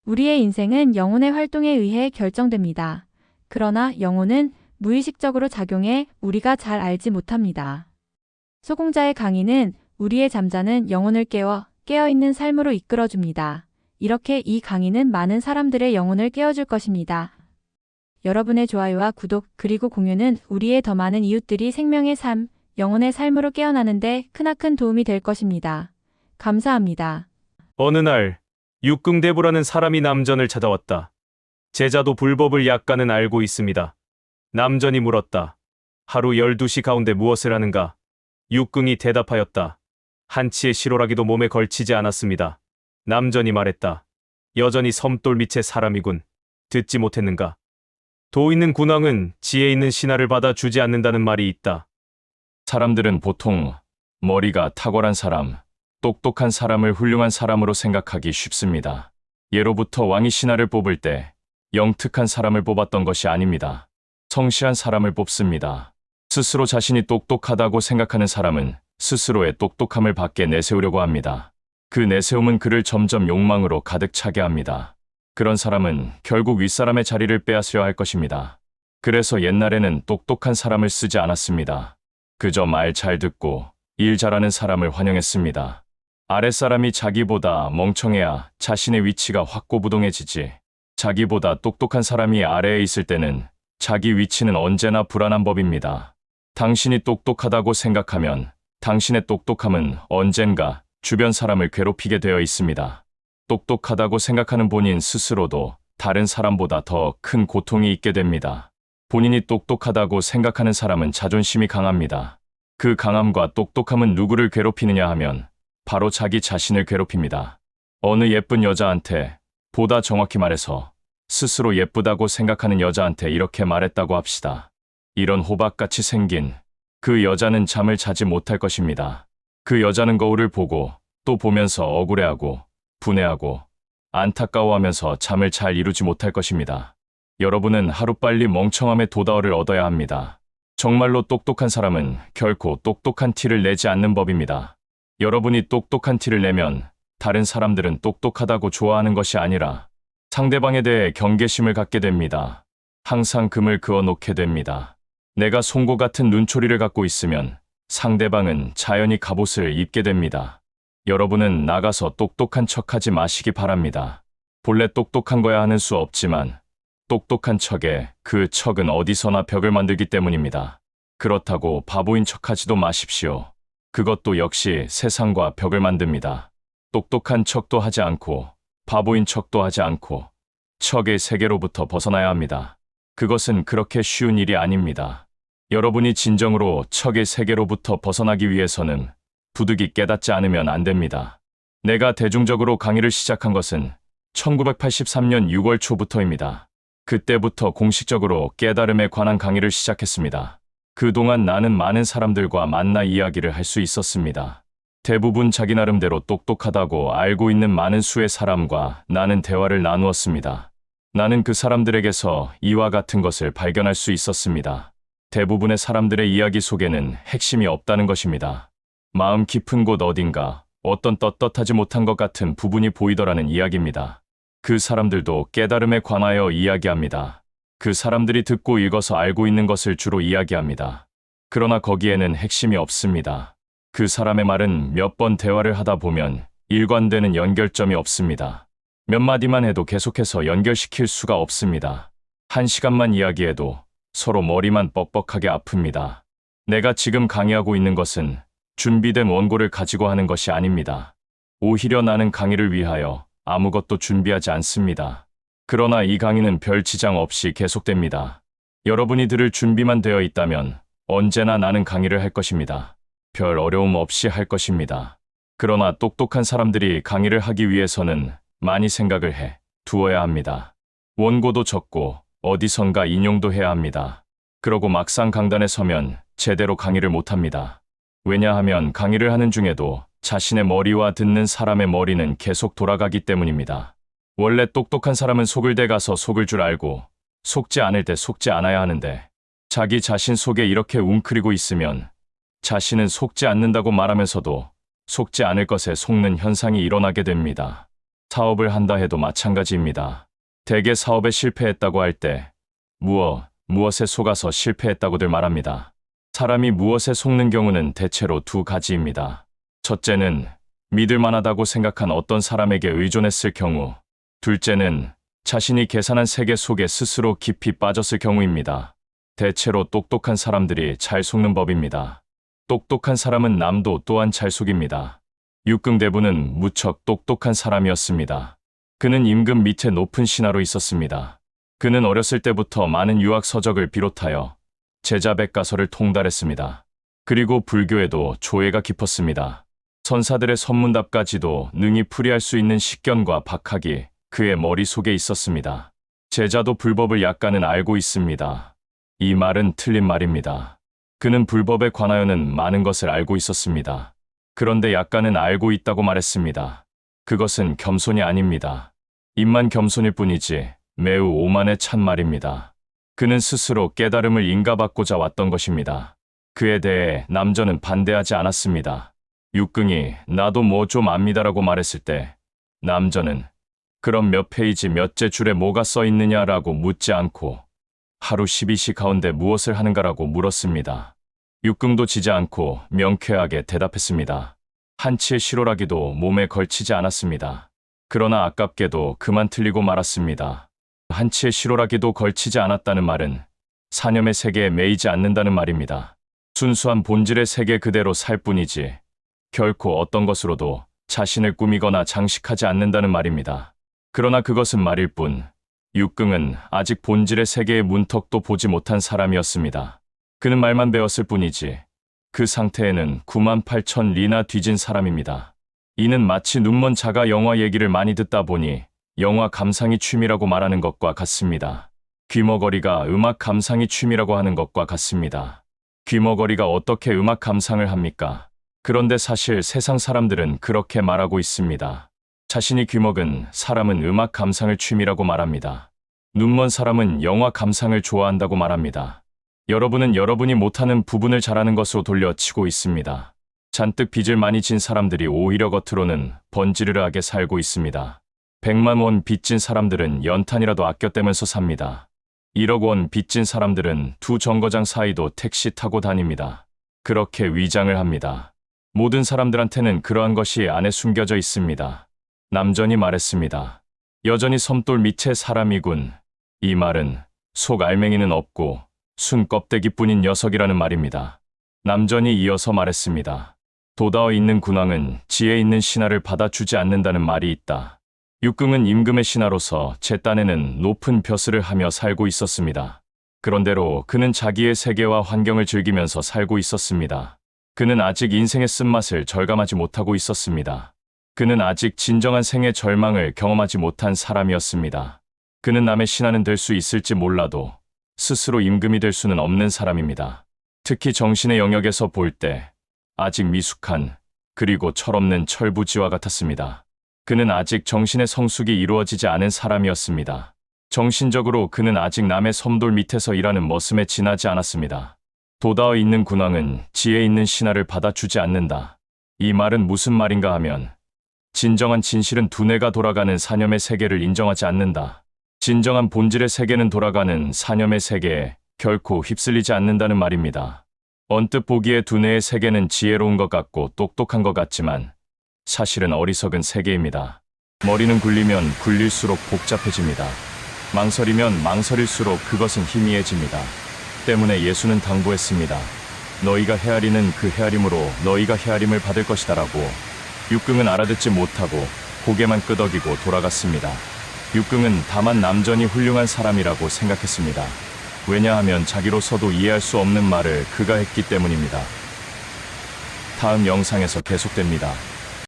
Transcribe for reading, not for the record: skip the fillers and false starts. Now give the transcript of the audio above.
우리의 인생은 영혼의 활동에 의해 결정됩니다. 그러나 영혼은 무의식적으로 작용해 우리가 잘 알지 못합니다. 소공자의 강의는 우리의 잠자는 영혼을 깨어있는 삶으로 이끌어줍니다. 이렇게 이 강의는 많은 사람들의 영혼을 깨워줄 것입니다. 여러분의 좋아요와 구독 그리고 공유는 우리의 더 많은 이웃들이 생명의 삶, 영혼의 삶으로 깨어나는데 크나큰 도움이 될 것입니다. 감사합니다. 어느 날 육궁대부라는 사람이 남전을 찾아왔다. 제자도 불법을 약간은 알고 있습니다. 남전이 물었다. 하루 12시 가운데 무엇을 하는가? 육궁이 대답하였다. 한치의 실오라기도 몸에 걸치지 않았습니다. 남전이 말했다. 여전히 섬돌 밑의 사람이군. 듣지 못했는가? 도 있는 군왕은 지혜 있는 신하를 받아 주지 않는다는 말이 있다. 사람들은 보통 머리가 탁월한 사람, 똑똑한 사람을 훌륭한 사람으로 생각하기 쉽습니다. 예로부터 왕이 신하를 뽑을 때 영특한 사람을 뽑았던 것이 아닙니다. 성실한 사람을 뽑습니다. 스스로 자신이 똑똑하다고 생각하는 사람은 스스로의 똑똑함을 밖에 내세우려고 합니다. 그 내세움은 그를 점점 욕망으로 가득 차게 합니다. 그런 사람은 결국 윗사람의 자리를 빼앗으려 할 것입니다. 그래서 옛날에는 똑똑한 사람을 쓰지 않았습니다. 그저 말 잘 듣고 일 잘하는 사람을 환영했습니다. 아랫사람이 자기보다 멍청해야 자신의 위치가 확고부동해지지. 자기보다 똑똑한 사람이 아래에 있을 때는 자기 위치는 언제나 불안한 법입니다. 당신이 똑똑하다고 생각하면 당신의 똑똑함은 언젠가 주변 사람을 괴롭히게 되어 있습니다. 똑똑하다고 생각하는 본인 스스로도 다른 사람보다 더 큰 고통이 있게 됩니다. 본인이 똑똑하다고 생각하는 사람은 자존심이 강합니다. 그 강함과 똑똑함은 누구를 괴롭히느냐 하면 바로 자기 자신을 괴롭힙니다. 어느 예쁜 여자한테, 보다 정확히 말해서 스스로 예쁘다고 생각하는 여자한테 이렇게 말했다고 합시다. 이런 호박같이 생긴 그 여자는 잠을 자지 못할 것입니다. 그 여자는 거울을 보고 또 보면서 억울해하고 분해하고 안타까워하면서 잠을 잘 이루지 못할 것입니다. 여러분은 하루빨리 멍청함의 도다어를 얻어야 합니다. 정말로 똑똑한 사람은 결코 똑똑한 티를 내지 않는 법입니다. 여러분이 똑똑한 티를 내면 다른 사람들은 똑똑하다고 좋아하는 것이 아니라 상대방에 대해 경계심을 갖게 됩니다. 항상 금을 그어 놓게 됩니다. 내가 송곳 같은 눈초리를 갖고 있으면 상대방은 자연히 갑옷을 입게 됩니다. 여러분은 나가서 똑똑한 척하지 마시기 바랍니다. 본래 똑똑한 거야 하는 수 없지만 똑똑한 척에 그 척은 어디서나 벽을 만들기 때문입니다. 그렇다고 바보인 척하지도 마십시오. 그것도 역시 세상과 벽을 만듭니다. 똑똑한 척도 하지 않고 바보인 척도 하지 않고 척의 세계로부터 벗어나야 합니다. 그것은 그렇게 쉬운 일이 아닙니다. 여러분이 진정으로 척의 세계로부터 벗어나기 위해서는 부득이 깨닫지 않으면 안 됩니다. 내가 대중적으로 강의를 시작한 것은 1983년 6월 초부터입니다. 그때부터 공식적으로 깨달음에 관한 강의를 시작했습니다. 그동안 나는 많은 사람들과 만나 이야기를 할 수 있었습니다. 대부분 자기 나름대로 똑똑하다고 알고 있는 많은 수의 사람과 나는 대화를 나누었습니다. 나는 그 사람들에게서 이와 같은 것을 발견할 수 있었습니다. 대부분의 사람들의 이야기 속에는 핵심이 없다는 것입니다. 마음 깊은 곳 어딘가 어떤 떳떳하지 못한 것 같은 부분이 보이더라는 이야기입니다. 그 사람들도 깨달음에 관하여 이야기합니다. 그 사람들이 듣고 읽어서 알고 있는 것을 주로 이야기합니다. 그러나 거기에는 핵심이 없습니다. 그 사람의 말은 몇 번 대화를 하다 보면 일관되는 연결점이 없습니다. 몇 마디만 해도 계속해서 연결시킬 수가 없습니다. 1시간만 이야기해도 서로 머리만 뻑뻑하게 아픕니다. 내가 지금 강의하고 있는 것은 준비된 원고를 가지고 하는 것이 아닙니다. 오히려 나는 강의를 위하여 아무것도 준비하지 않습니다. 그러나 이 강의는 별 지장 없이 계속됩니다. 여러분이 들을 준비만 되어 있다면 언제나 나는 강의를 할 것입니다. 별 어려움 없이 할 것입니다. 그러나 똑똑한 사람들이 강의를 하기 위해서는 많이 생각을 해 두어야 합니다. 원고도 적고 어디선가 인용도 해야 합니다. 그러고 막상 강단에 서면 제대로 강의를 못합니다. 왜냐하면 강의를 하는 중에도 자신의 머리와 듣는 사람의 머리는 계속 돌아가기 때문입니다. 원래 똑똑한 사람은 속을 데 가서 속을 줄 알고 속지 않을 때 속지 않아야 하는데 자기 자신 속에 이렇게 웅크리고 있으면 자신은 속지 않는다고 말하면서도 속지 않을 것에 속는 현상이 일어나게 됩니다. 사업을 한다 해도 마찬가지입니다. 대개 사업에 실패했다고 할 때 무엇에 속아서 실패했다고들 말합니다. 사람이 무엇에 속는 경우는 대체로 두 가지입니다. 첫째는 믿을 만하다고 생각한 어떤 사람에게 의존했을 경우, 둘째는 자신이 계산한 세계 속에 스스로 깊이 빠졌을 경우입니다. 대체로 똑똑한 사람들이 잘 속는 법입니다. 똑똑한 사람은 남도 또한 잘 속입니다. 육경대부는 무척 똑똑한 사람이었습니다. 그는 임금 밑에 높은 신하로 있었습니다. 그는 어렸을 때부터 많은 유학 서적을 비롯하여 제자 백가서를 통달했습니다. 그리고 불교에도 조예가 깊었습니다. 선사들의 선문답까지도 능히 풀이할 수 있는 식견과 박학이 그의 머릿속에 있었습니다. 제자도 불법을 약간은 알고 있습니다. 이 말은 틀린 말입니다. 그는 불법에 관하여는 많은 것을 알고 있었습니다. 그런데 약간은 알고 있다고 말했습니다. 그것은 겸손이 아닙니다. 입만 겸손일 뿐이지 매우 오만에 찬 말입니다. 그는 스스로 깨달음을 인가받고자 왔던 것입니다. 그에 대해 남전은 반대하지 않았습니다. 육경이 나도 뭐 좀 압니다라고 말했을 때 남전은 그럼 몇 페이지 몇째 줄에 뭐가 써 있느냐라고 묻지 않고 하루 12시 가운데 무엇을 하는가라고 물었습니다. 육경도 지지 않고 명쾌하게 대답했습니다. 한치의 실오라기도 몸에 걸치지 않았습니다. 그러나 아깝게도 그만 틀리고 말았습니다. 한치의 실오라기도 걸치지 않았다는 말은 사념의 세계에 매이지 않는다는 말입니다. 순수한 본질의 세계 그대로 살 뿐이지 결코 어떤 것으로도 자신을 꾸미거나 장식하지 않는다는 말입니다. 그러나 그것은 말일 뿐 육경은 아직 본질의 세계의 문턱도 보지 못한 사람이었습니다. 그는 말만 배웠을 뿐이지 그 상태에는 98,000 리나 뒤진 사람입니다. 이는 마치 눈먼 자가 영화 얘기를 많이 듣다 보니 영화 감상이 취미라고 말하는 것과 같습니다. 귀머거리가 음악 감상이 취미라고 하는 것과 같습니다. 귀머거리가 어떻게 음악 감상을 합니까? 그런데 사실 세상 사람들은 그렇게 말하고 있습니다. 자신이 귀먹은 사람은 음악 감상을 취미라고 말합니다. 눈먼 사람은 영화 감상을 좋아한다고 말합니다. 여러분은 여러분이 못하는 부분을 잘하는 것으로 돌려치고 있습니다. 잔뜩 빚을 많이 진 사람들이 오히려 겉으로는 번지르르하게 살고 있습니다. 100만 원 빚진 사람들은 연탄이라도 아껴 떼면서 삽니다. 1억 원 빚진 사람들은 두 정거장 사이도 택시 타고 다닙니다. 그렇게 위장을 합니다. 모든 사람들한테는 그러한 것이 안에 숨겨져 있습니다. 남전이 말했습니다. 여전히 섬돌 밑에 사람이군. 이 말은 속 알맹이는 없고 순 껍데기뿐인 녀석이라는 말입니다. 남전이 이어서 말했습니다. 도다어 있는 군왕은 지혜 있는 신하를 받아주지 않는다는 말이 있다. 육경은 임금의 신하로서 제 딴에는 높은 벼슬을 하며 살고 있었습니다. 그런대로 그는 자기의 세계와 환경을 즐기면서 살고 있었습니다. 그는 아직 인생의 쓴맛을 절감하지 못하고 있었습니다. 그는 아직 진정한 생의 절망을 경험하지 못한 사람이었습니다. 그는 남의 신하는 될 수 있을지 몰라도 스스로 임금이 될 수는 없는 사람입니다. 특히 정신의 영역에서 볼 때 아직 미숙한 그리고 철없는 철부지와 같았습니다. 그는 아직 정신의 성숙이 이루어지지 않은 사람이었습니다. 정신적으로 그는 아직 남의 섬돌 밑에서 일하는 머슴에 지나지 않았습니다. 도다어 있는 군왕은 지혜 있는 신하를 받아주지 않는다. 이 말은 무슨 말인가 하면 진정한 진실은 두뇌가 돌아가는 사념의 세계를 인정하지 않는다. 진정한 본질의 세계는 돌아가는 사념의 세계에 결코 휩쓸리지 않는다는 말입니다. 언뜻 보기에 두뇌의 세계는 지혜로운 것 같고 똑똑한 것 같지만 사실은 어리석은 세계입니다. 머리는 굴리면 굴릴수록 복잡해집니다. 망설이면 망설일수록 그것은 희미해집니다. 때문에 예수는 당부했습니다. 너희가 헤아리는 그 헤아림으로 너희가 헤아림을 받을 것이다라고. 육경은 알아듣지 못하고 고개만 끄덕이고 돌아갔습니다. 육경은 다만 남전이 훌륭한 사람이라고 생각했습니다. 왜냐하면 자기로서도 이해할 수 없는 말을 그가 했기 때문입니다. 다음 영상에서 계속됩니다.